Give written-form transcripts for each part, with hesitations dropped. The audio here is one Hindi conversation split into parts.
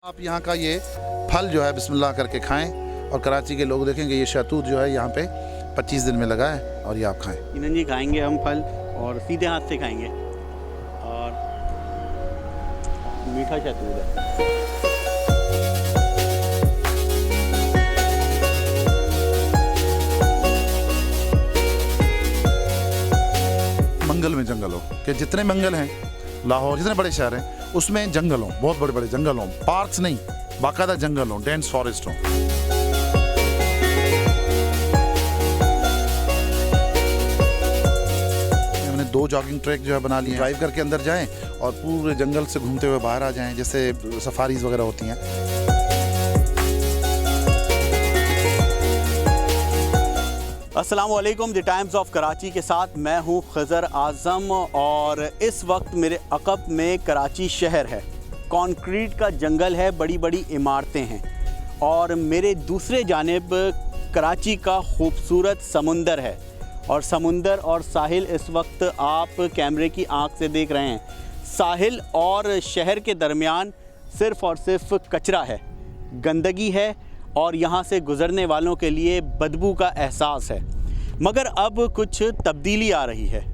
आप यहाँ का ये फल जो है बिस्मिल्लाह करके खाएं और कराची के लोग देखेंगे ये शहतूत जो है यहाँ पे 25 दिन में लगा है और ये आप खाएं। इन्हन जी खाएंगे हम फल और सीधे हाथ से खाएंगे और मीठा शहतूत है। मंगल में जंगल हो कि जितने मंगल हैं लाहौर जितने बड़े शहर हैं उसमें जंगल हों, बहुत बड़े बड़े जंगल हों, पार्क्स नहीं बाकायदा जंगल हों, डेंस फॉरेस्ट हों। हमने 2 जॉगिंग ट्रैक जो है बना लिए, ड्राइव करके अंदर जाएं और पूरे जंगल से घूमते हुए बाहर आ जाएं, जैसे सफारीज वगैरह होती हैं। अस्सलाम वालेकुम, द टाइम्स ऑफ कराची के साथ मैं हूं खज़र आज़म और इस वक्त मेरे अक़ब में कराची शहर है। कंक्रीट का जंगल है, बड़ी बड़ी इमारतें हैं और मेरे दूसरे जानिब कराची का खूबसूरत समुंदर है और समुंदर और साहिल इस वक्त आप कैमरे की आंख से देख रहे हैं। साहिल और शहर के दरमियान सिर्फ़ और सिर्फ कचरा है, गंदगी है और यहाँ से गुज़रने वालों के लिए बदबू का एहसास है। मगर अब कुछ तब्दीली आ रही है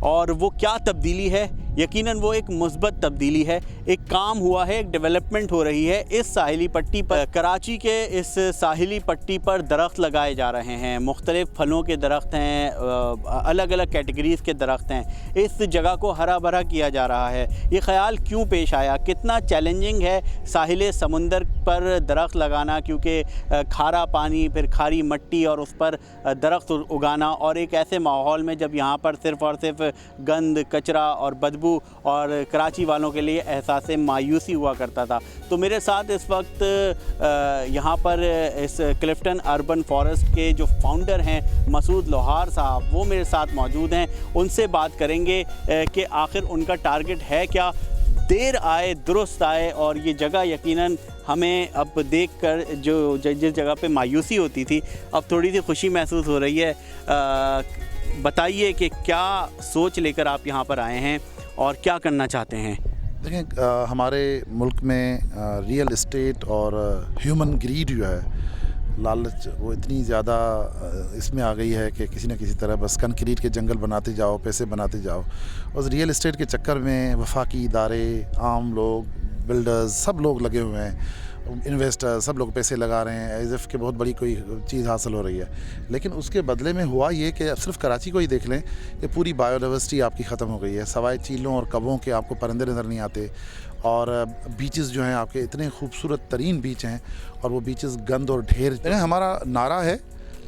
और वो क्या तब्दीली है? यकीनन वो एक मुस्बत तब्दीली है। एक काम हुआ है, एक डेवलपमेंट हो रही है इस साहिली पट्टी पर। कराची के इस साहिली पट्टी पर दरख्त लगाए जा रहे हैं, मुख्तलिफ़ फलों के दरख्त हैं, अलग अलग कैटेगरीज़ के दरख्त हैं। इस जगह को हरा भरा किया जा रहा है। ये ख़्याल क्यों पेश आया? कितना चैलेंजिंग है साहिल समुंदर पर दरख्त लगाना, क्योंकि खारा पानी, फिर खारी मिट्टी और उस पर दरख्त उगाना, और एक ऐसे माहौल में जब यहाँ पर सिर्फ़ और सिर्फ गंद, कचरा और बदबू और कराची वालों के लिए एहसास मायूसी हुआ करता था। तो मेरे साथ इस वक्त यहाँ पर इस क्लिफ्टन अर्बन फॉरेस्ट के जो फाउंडर हैं मसूद लोहार साहब, वो मेरे साथ मौजूद हैं। उनसे बात करेंगे कि आखिर उनका टारगेट है क्या। देर आए दुरुस्त आए, और ये जगह यकीनन हमें अब देखकर जो जिस जगह पे मायूसी होती थी अब थोड़ी सी खुशी महसूस हो रही है। बताइए कि क्या सोच लेकर आप यहाँ पर आए हैं और क्या करना चाहते हैं? देखें, हमारे मुल्क में रियल इस्टेट और ह्यूमन ग्रीड जो है, लालच, वो इतनी ज़्यादा इसमें आ गई है कि किसी न किसी तरह बस कंक्रीट के जंगल बनाते जाओ, पैसे बनाते जाओ। उस रियल इस्टेट के चक्कर में वफाकी इदारे, आम लोग, बिल्डर्स, सब लोग लगे हुए हैं, इन्वेस्टर, सब लोग पैसे लगा रहे हैं एज़ इफ़ कि बहुत बड़ी कोई चीज़ हासिल हो रही है। लेकिन उसके बदले में हुआ ये कि अब सिर्फ कराची को ही देख लें कि पूरी बायोडाइवर्सिटी आपकी ख़त्म हो गई है। सवाए चीलों और कबों के आपको परिंदे नज़र नहीं आते, और बीचेस जो हैं आपके इतने खूबसूरत तरीन बीच हैं और वो बीचेस गंद और ढेर। हमारा नारा है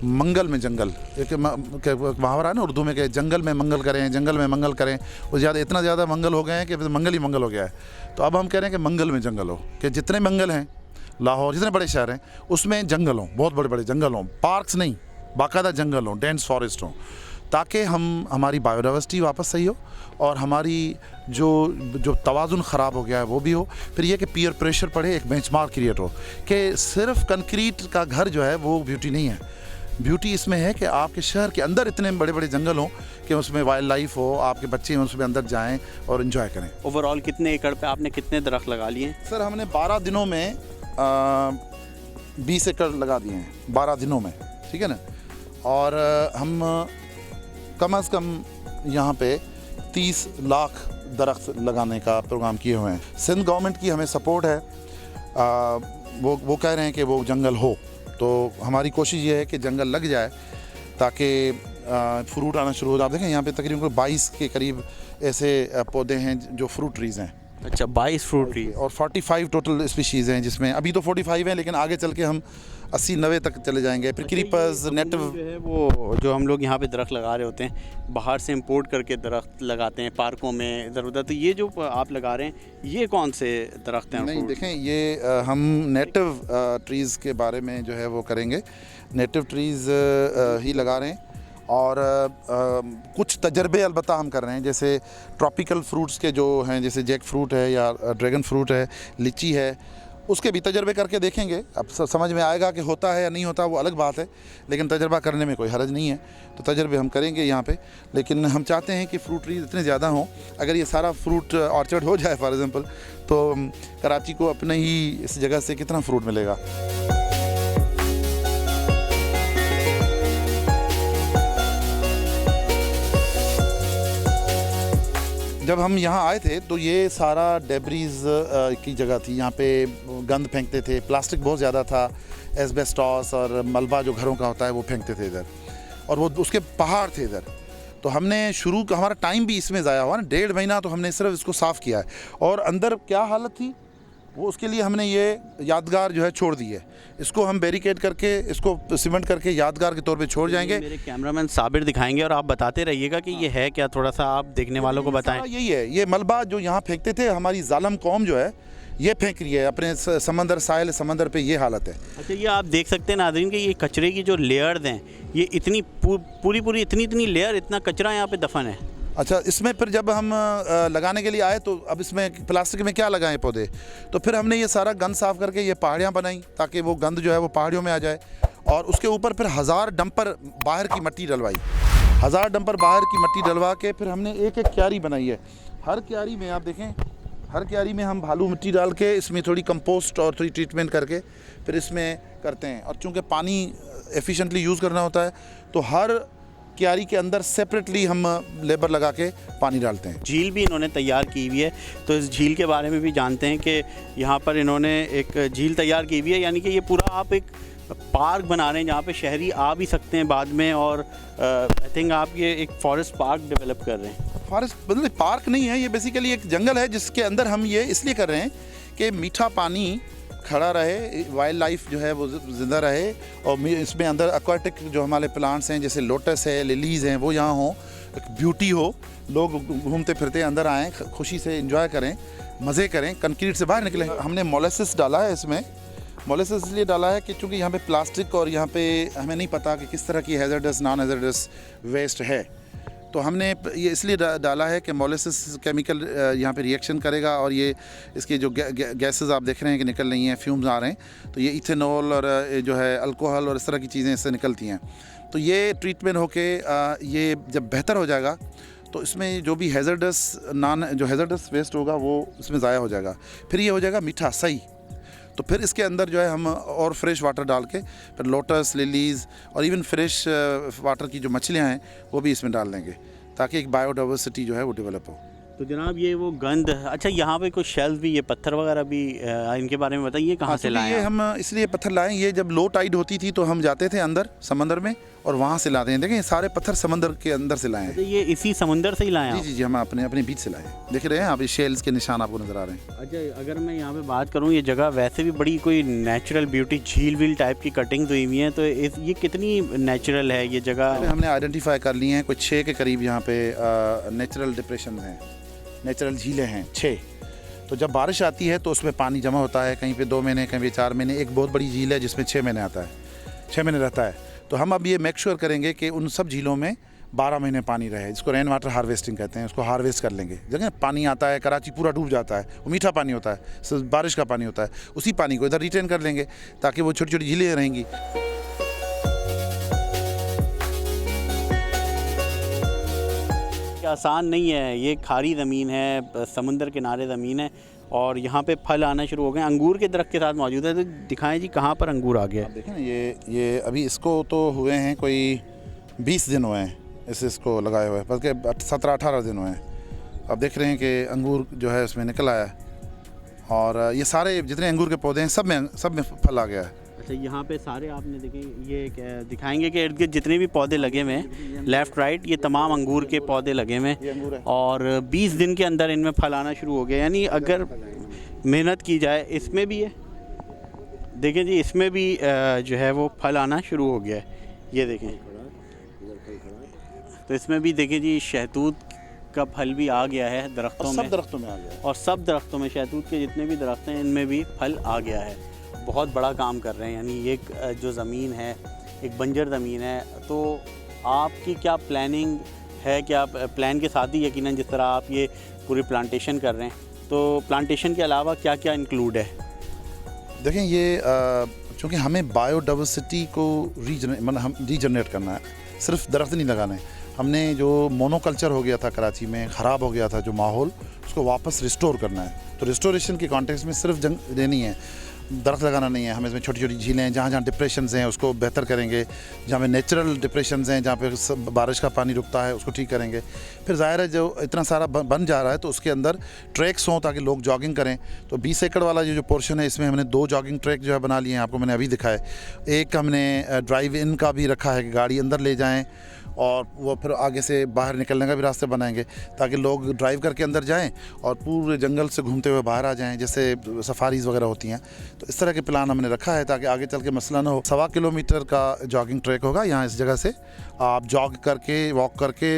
मंगल में जंगल, एक मुहावरा है ना उर्दू में कि जंगल में मंगल करें, जंगल में मंगल करें। वो इतना ज़्यादा मंगल हो गए हैं कि मंगल ही मंगल हो गया है। तो अब हम कह रहे हैं कि मंगल में जंगल हो, कि जितने मंगल हैं लाहौर जितने बड़े शहर हैं उसमें जंगल हों, बहुत बड़े बड़े जंगल हों, पार्क्स नहीं बाकायदा जंगल हों, डेंस फॉरेस्ट हों, ताकि हमारी बायोडाइवर्सिटी वापस सही हो और हमारी जो तवाज़ुन ख़राब हो गया है वो भी हो। फिर यह कि पीयर प्रेशर पड़े, एक बेंचमार्क क्रिएट हो कि सिर्फ कंक्रीट का घर जो है वो ब्यूटी नहीं है। ब्यूटी इसमें है कि आपके शहर के अंदर इतने बड़े बड़े जंगल हों कि उसमें वाइल्ड लाइफ हो, आपके बच्चे उसमें अंदर जाएं और एंजॉय करें। ओवरऑल कितने एकड़ पे आपने कितने दरख्त लगा लिए? सर, हमने 12 दिनों में 20 एकड़ लगा दिए हैं, 12 दिनों में, ठीक है ना। और हम कम से कम यहाँ पे 30 लाख दरख्त लगाने का प्रोग्राम किए हुए हैं। सिंध गवर्नमेंट की हमें सपोर्ट है, वो कह रहे हैं कि वो जंगल हो, तो हमारी कोशिश ये है कि जंगल लग जाए ताकि फ्रूट आना शुरू हो जाए। आप देखें यहाँ पे तकरीबन 22 के करीब ऐसे पौधे हैं जो फ्रूट ट्रीज़ हैं। अच्छा, 22 फ्रूट ट्री और 45 टोटल स्पीशीज़ हैं, जिसमें अभी तो 45 हैं लेकिन आगे चल के हम 80-90 तक चले जाएंगे। फिर क्रीपर्स, नेटिव जो है वो जो हम लोग यहाँ पे दरख्त लगा रहे होते हैं, बाहर से इंपोर्ट करके दरख्त लगाते हैं पार्कों में इधर उधर। तो ये जो आप लगा रहे हैं ये कौन से दरख्त हैं? नहीं, देखें, ये हम नेटिव ट्रीज़ के बारे में जो है वो करेंगे, नेटिव ट्रीज़ ही लगा रहे हैं। और कुछ तजर्बे अलबत्ता हम कर रहे हैं, जैसे ट्रॉपिकल फ्रूट्स के जो हैं, जैसे जैक फ्रूट है या ड्रैगन फ्रूट है, लीची है, उसके भी तजर्बे करके देखेंगे। अब समझ में आएगा कि होता है या नहीं होता, वो अलग बात है, लेकिन तजर्बा करने में कोई हर्ज नहीं है। तो तजर्बे हम करेंगे यहाँ पे। लेकिन हम चाहते हैं कि फ्रूट ट्रीज इतने ज़्यादा हों, अगर ये सारा फ्रूट ऑर्चर्ड हो जाए फॉर एग्ज़ाम्पल, तो कराची को अपने ही इस जगह से कितना फ्रूट मिलेगा। जब हम यहाँ आए थे तो ये सारा डेब्रीज की जगह थी। यहाँ पे गंद फेंकते थे, प्लास्टिक बहुत ज़्यादा था, एस्बेस्टॉस और मलबा जो घरों का होता है वो फेंकते थे इधर, और वो उसके पहाड़ थे इधर। तो हमने हमारा टाइम भी इसमें ज़ाया हुआ ना, 1.5 महीना तो हमने सिर्फ इसको साफ़ किया है। और अंदर क्या हालत थी वो, उसके लिए हमने ये यादगार जो है छोड़ दी है। इसको हम बैरिकेड करके, इसको सीमेंट करके यादगार के तौर पे छोड़ जाएंगे। मेरे कैमरामैन साबिर दिखाएंगे और आप बताते रहिएगा कि ये है क्या, थोड़ा सा आप देखने वालों को बताएं। यही है, ये मलबा जो यहाँ फेंकते थे, हमारी जालम कौम जो है ये फेंक रही है अपने समंदर, साहिल समंदर पे, ये हालत है। अच्छा, ये आप देख सकते हैं नाज़रीन कि ये कचरे की जो लेयर्स हैं, ये इतनी पूरी इतनी लेयर, इतना कचरा यहाँ पे दफन है। अच्छा, इसमें फिर जब हम लगाने के लिए आए तो अब इसमें प्लास्टिक में क्या लगाएं पौधे, तो फिर हमने ये सारा गंद साफ़ करके ये पहाड़ियाँ बनाई ताकि वो गंद जो है वो पहाड़ियों में आ जाए। और उसके ऊपर फिर 1000 डंपर बाहर की मिट्टी डलवाई, 1000 डंपर बाहर की मिट्टी डलवा के फिर हमने एक क्यारी बनाई है। हर क्यारी में आप देखें, हर क्यारी में हम भालू मिट्टी डाल के इसमें थोड़ी कंपोस्ट और थोड़ी ट्रीटमेंट करके फिर इसमें करते हैं। और चूँकि पानी एफिशिएंटली यूज़ करना होता है तो हर क्यारी के अंदर सेपरेटली हम लेबर लगा के पानी डालते हैं। झील भी इन्होंने तैयार की हुई है, तो इस झील के बारे में भी जानते हैं कि यहाँ पर इन्होंने एक झील तैयार की हुई है, यानी कि ये पूरा आप एक पार्क बना रहे हैं जहाँ पे शहरी आ भी सकते हैं बाद में। और आई थिंक आप ये एक फॉरेस्ट पार्क डेवलप कर रहे हैं। फॉरेस्ट मतलब पार्क नहीं है, ये बेसिकली एक जंगल है जिसके अंदर हम ये इसलिए कर रहे हैं कि मीठा पानी खड़ा रहे, वाइल्ड लाइफ जो है वो ज़िंदा रहे, और इसमें अंदर एक्वाटिक जो हमारे प्लांट्स हैं जैसे लोटस है, लिलीज़ हैं, वो यहाँ हो, एक ब्यूटी हो, लोग घूमते फिरते अंदर आएँ, खुशी से एंजॉय करें, मज़े करें, कंक्रीट से बाहर निकलें। हमने मोलेसिस डाला है इसमें। मोलेसिस इसलिए डाला है कि चूँकि यहाँ पे प्लास्टिक और यहाँ पे हमें नहीं पता कि किस तरह की हैज़र्डस नॉन हैज़र्डस वेस्ट है, तो हमने ये इसलिए डाला है कि मोलेसिस केमिकल यहाँ पे रिएक्शन करेगा और ये इसके जो गैसेस आप देख रहे हैं कि निकल रही हैं, फ्यूम्स आ रहे हैं, तो ये इथेनॉल और जो है अल्कोहल और इस तरह की चीज़ें इससे निकलती हैं। तो ये ट्रीटमेंट होके ये जब बेहतर हो जाएगा तो इसमें जो भी हैज़र्डस वेस्ट होगा वो इसमें ज़ाया हो जाएगा, फिर ये हो जाएगा मीठा सही। तो फिर इसके अंदर जो है हम और फ्रेश वाटर डाल के फिर लोटस, लिलीज़ और इवन फ्रेश वाटर की जो मछलियाँ हैं वो भी इसमें डाल देंगे ताकि एक बायोडाइवर्सिटी जो है वो डेवलप हो। तो जनाब ये वो गंद, अच्छा यहाँ पे कुछ शेल्फ भी, ये पत्थर वगैरह भी, इनके बारे में बताइए कहाँ से लाए? ये हम इसलिए पत्थर लाए, ये जब लो टाइड होती थी तो हम जाते थे अंदर समंदर में और वहाँ से लाते हैं। देखें सारे पत्थर समंदर के अंदर से लाए हैं। तो ये इसी समंदर से ही लाए हैं? जी, हम अपने बीच से लाए हैं। देख रहे हैं आप, ये शेल्स के निशान आपको नज़र आ रहे हैं। अच्छा, अगर मैं यहाँ पे बात करूँ, ये जगह वैसे भी बड़ी कोई नेचुरल ब्यूटी, झील वील टाइप की कटिंग्स हुई हुई हैं, तो ये कितनी नेचुरल है ये जगह? हमने आइडेंटिफाई कर ली हैं, कुछ 6 के करीब यहाँ पे नेचुरल डिप्रेशन हैं, नेचुरल झीलें हैं 6। तो जब बारिश आती है तो उसमें पानी जमा होता है, कहीं पे 2 महीने, कहीं पे 4 महीने। एक बहुत बड़ी झील है जिसमें 6 महीने आता है, 6 महीने रहता है। तो हम अब ये मेक श्योर करेंगे कि उन सब झीलों में 12 महीने पानी रहे, जिसको रेन वाटर हार्वेस्टिंग कहते हैं। उसको हार्वेस्ट कर लेंगे। जगह पानी आता है, कराची पूरा डूब जाता है, वो मीठा पानी होता है, बारिश का पानी होता है, उसी पानी को इधर रिटेन कर लेंगे ताकि वो छोटी छोटी झीलें रहेंगी। आसान नहीं है, ये खारी ज़मीन है, समुंदर किनारे ज़मीन है और यहाँ पे फल आना शुरू हो गए। अंगूर के दरख्त के साथ मौजूद है, तो दिखाएं जी कहाँ पर अंगूर आ गया। देखें ना, ये अभी इसको तो हुए हैं कोई 20 दिन हुए हैं इसको लगाए हुए, बल्कि 17-18 दिन हुए हैं। अब देख रहे हैं कि अंगूर जो है उसमें निकल आया है और ये सारे जितने अंगूर के पौधे हैं सब में फल आ गया है। अच्छा, यहाँ पे सारे आपने देखें, ये दिखाएंगे कि इर्द गिर्द जितने भी पौधे लगे हुए हैं, लेफ़्ट राइट, ये तमाम अंगूर के पौधे लगे हुए हैं और 20 दिन के अंदर इनमें फल आना शुरू हो गया। यानी अगर मेहनत की जाए, इसमें भी है, देखें जी, इसमें भी जो है वो फल आना शुरू हो गया है। ये देखें, तो इसमें भी देखें जी, शहतूत का फल भी आ गया है दरख्तों में, सब दरख्तों में आ गया है। और सब दरख्तों में, शहतूत के जितने भी दरख्त हैं इनमें भी फल आ गया है। बहुत बड़ा काम कर रहे हैं। यानी ये जो ज़मीन है एक बंजर ज़मीन है, तो आपकी क्या प्लानिंग है कि आप प्लान के साथ ही यकीनन जिस तरह आप ये पूरी प्लांटेशन कर रहे हैं, तो प्लांटेशन के अलावा क्या क्या इंक्लूड है? देखें ये चूँकि हमें बायोडाइवर्सिटी को हम रीजनरेट करना है, सिर्फ दरख्त नहीं लगाने। हमने जो मोनोकल्चर हो गया था कराची में, ख़राब हो गया था जो माहौल, उसको वापस रिस्टोर करना है। तो रिस्टोरेशन के कॉन्टेक्स्ट में सिर्फ जंग नहीं है, दरख्त लगाना नहीं है, हमें इसमें छोटी छोटी झीलें जहाँ जहाँ डिप्रेशंस हैं उसको बेहतर करेंगे, जहाँ पे नेचुरल डिप्रेशंस हैं जहाँ पे बारिश का पानी रुकता है उसको ठीक करेंगे। फिर ज़ाहिर है जो इतना सारा बन जा रहा है तो उसके अंदर ट्रैक्स हों ताकि लोग जॉगिंग करें। तो 20 एकड़ वाला जो पोर्शन है इसमें हमने 2 जॉगिंग ट्रैक जो है बना लिए हैं, आपको मैंने अभी दिखाया। एक हमने ड्राइव इन का भी रखा है कि गाड़ी अंदर ले जाएँ और वो फिर आगे से बाहर निकलने का भी रास्ते बनाएंगे ताकि लोग ड्राइव करके अंदर जाएं और पूरे जंगल से घूमते हुए बाहर आ जाएं, जैसे सफारीज़ वगैरह होती हैं। तो इस तरह के प्लान हमने रखा है ताकि आगे चल के मसला ना हो। 1.25 किलोमीटर का जॉगिंग ट्रैक होगा। यहाँ इस जगह से आप जॉग करके वॉक करके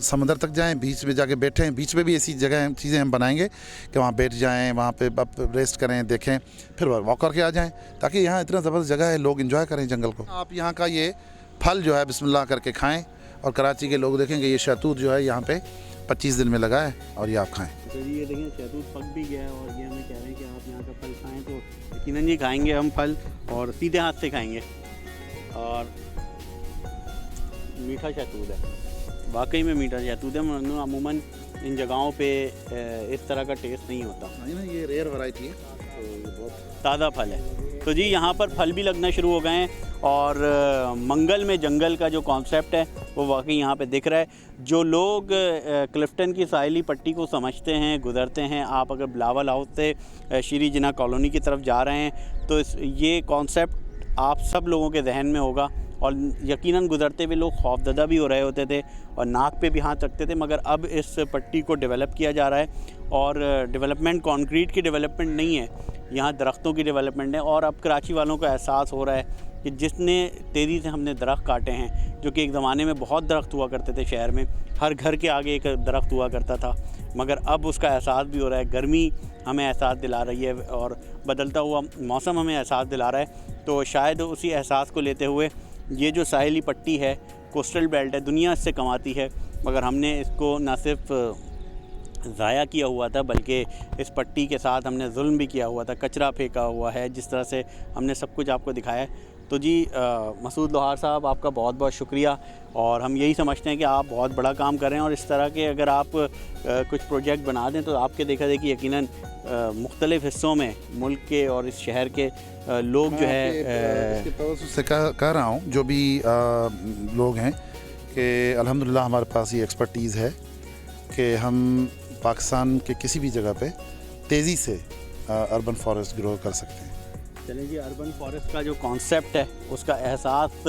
समंदर तक जाएं, बीच में जाके बैठें। बीच में भी ऐसी जगह चीज़ें हम बनाएंगे कि वहाँ बैठ जाएं, वहाँ पे रेस्ट करें, देखें, फिर वॉक करके आ जाएं ताकि यहाँ इतना ज़बरदस्त जगह है, लोग इन्जॉय करें जंगल को। आप यहाँ का ये फल जो है बिस्मिल्लाह करके खाएँ और कराची के लोग देखेंगे ये शहतूत जो है यहाँ पे 25 दिन में लगा है और ये आप खाएं। तो ये देखें शहतूत पक भी गया है और ये हमें कह रहे हैं कि आप यहाँ का फल खाएं, तो यकीनन जी खाएंगे हम फल और सीधे हाथ से खाएंगे। और मीठा शहतूत है, वाकई में मीठा शहतूत है। अमूमन इन जगहों पे इस तरह का टेस्ट नहीं होता, ये रेयर वैरायटी है, तो ये बहुत ताज़ा फल है। तो जी यहाँ पर फल भी लगना शुरू हो गए हैं और मंगल में जंगल का जो कॉन्सेप्ट है वो वाकई यहाँ पे दिख रहा है। जो लोग क्लिफ्टन की साहिली पट्टी को समझते हैं, गुज़रते हैं, आप अगर बिलावल हाउस से श्री जिन्ना कॉलोनी की तरफ जा रहे हैं तो ये कॉन्सेप्ट आप सब लोगों के जहन में होगा। और यकीनन गुज़रते हुए लोग खौफजदा भी हो रहे होते थे और नाक पे भी हाथ रखते थे, मगर अब इस पट्टी को डेवलप किया जा रहा है और डेवलपमेंट कंक्रीट की डेवलपमेंट नहीं है, यहाँ दरख्तों की डेवलपमेंट है। और अब कराची वालों को एहसास हो रहा है कि जितने तेज़ी से हमने दरख्त काटे हैं, जो कि एक ज़माने में बहुत दरख्त हुआ करते थे शहर में, हर घर के आगे एक दरख्त हुआ करता था, मगर अब उसका एहसास भी हो रहा है। गर्मी हमें एहसास दिला रही है और बदलता हुआ मौसम हमें एहसास दिला रहा है। तो शायद उसी एहसास को लेते हुए ये जो साहिली पट्टी है, कोस्टल बेल्ट है, दुनिया इससे कमाती है, मगर हमने इसको न सिर्फ ज़ाया किया हुआ था बल्कि इस पट्टी के साथ हमने जुल्म भी किया हुआ था, कचरा फेंका हुआ है, जिस तरह से हमने सब कुछ आपको दिखाया है। तो जी मसूद लोहार साहब, आपका बहुत बहुत शुक्रिया। और हम यही समझते हैं कि आप बहुत बड़ा काम कर रहे हैं और इस तरह के अगर आप कुछ प्रोजेक्ट बना दें तो आपके देखा जाए कि यकीनन मुख्तलिफ़ हिस्सों में मुल्क के और इस शहर के लोग जो है इसके तवज्जुह से कह रहा हूँ, जो भी लोग हैं कि अल्हम्दुलिल्लाह हमारे पास ये एक्सपर्टीज़ है कि हम पाकिस्तान के किसी भी जगह पे तेज़ी से अर्बन फॉरेस्ट ग्रो कर सकते हैं। चलें जी, अर्बन फॉरेस्ट का जो कॉन्सेप्ट है उसका एहसास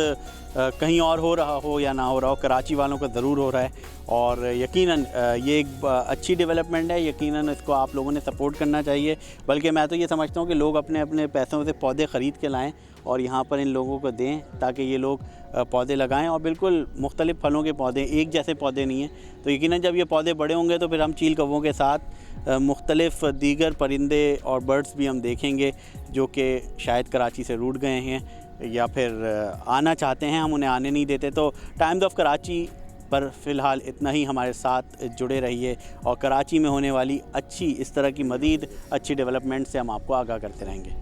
कहीं और हो रहा हो या ना हो रहा हो, कराची वालों को ज़रूर हो रहा है और यकीनन ये एक अच्छी डेवलपमेंट है। यकीनन इसको आप लोगों ने सपोर्ट करना चाहिए। बल्कि मैं तो ये समझता हूँ कि लोग अपने अपने पैसों से पौधे ख़रीद के लाएँ और यहाँ पर इन लोगों को दें ताकि ये लोग पौधे लगाएं। और बिल्कुल मुख्तलिफ़ फलों के पौधे, एक जैसे पौधे नहीं हैं। तो यकीनन जब ये पौधे बड़े होंगे तो फिर हम चील कौवों के साथ मुख्तलिफ़ दीगर परिंदे और बर्ड्स भी हम देखेंगे जो कि शायद कराची से रूठ गए हैं या फिर आना चाहते हैं, हम उन्हें आने नहीं देते। तो टाइम्स ऑफ कराची पर फ़िलहाल इतना ही। हमारे साथ जुड़े रहिए और कराची में होने वाली अच्छी इस तरह की मज़ीद अच्छी डेवलपमेंट से हम आपको आगाह करते रहेंगे।